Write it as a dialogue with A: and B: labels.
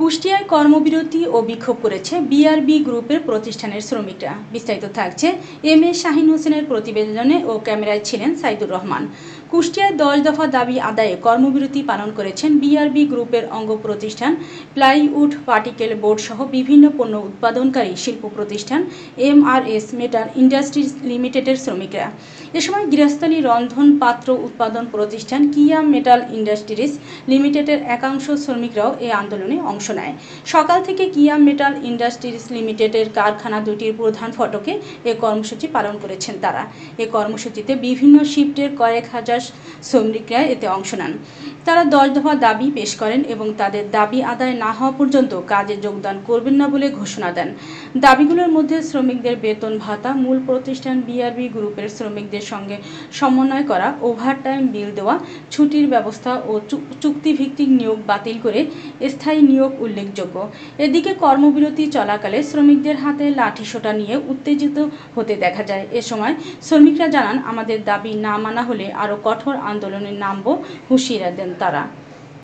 A: কুষ্টিয়ায় কর্মবিরতি ও বিক্ষোভ করেছে বিআরবি গ্রুপের প্রতিষ্ঠানের শ্রমিকরা। বিস্তারিত থাকছে এম এ শাহিন হোসেনের প্রতিবেদনে ও ক্যামেরায় ছিলেন সাইদুর রহমান। কুষ্টিয়ায় 10 দফা দাবি আদায়ে কর্মবিরতি পালন করেছেন বিআরবি গ্রুপের অঙ্গ প্রতিষ্ঠান প্লাইউড পার্টিকেল বোর্ড সহ বিভিন্ন পণ্য উৎপাদনকারী শিল্প প্রতিষ্ঠান এমআরএস মেটাল ইন্ডাস্ট্রিজ লিমিটেডের শ্রমিকরা। এ সময় গৃহস্থালী রন্ধন পাত্র উৎপাদন প্রতিষ্ঠান কিয়া মেটাল ইন্ডাস্ট্রিজ লিমিটেডের একাংশ শ্রমিকরাও এই আন্দোলনে অংশ নেয়। সকাল থেকে কিয়া মেটাল ইন্ডাস্ট্রিজ লিমিটেডের কারখানা দুটির প্রধান ফটকে এ কর্মসূচি পালন করেছেন তারা। এ কর্মসূচিতে বিভিন্ন শিফটের কয়েক হাজার শ্রমিকরা এতে অংশ নেন। তারা 10 দফা দাবি পেশ করেন এবং তাদের দাবি আদায় না হওয়া পর্যন্ত কাজে যোগদান করবেন না বলে ঘোষণা দেন। দাবিগুলোর মধ্যে শ্রমিকদের বেতন ভাতা, মূল প্রতিষ্ঠান বিআরবি গ্রুপের শ্রমিকদের সঙ্গে সমন্বয় করা, ওভারটাইম বিল দেওয়া, ছুটির ব্যবস্থা ও চুক্তিভিত্তিক নিয়োগ বাতিল করে স্থায়ী নিয়োগ উল্লেখযোগ্য। এদিকে কর্মবিরতি চলাকালে শ্রমিকদের হাতে লাঠিসোঁটা নিয়ে উত্তেজিত হতে দেখা যায়। এ সময় শ্রমিকরা জানান, আমাদের দাবি না মানা হলে আরও কঠোর আন্দোলনে নামব হুঁশিয়ারি দেন তারা।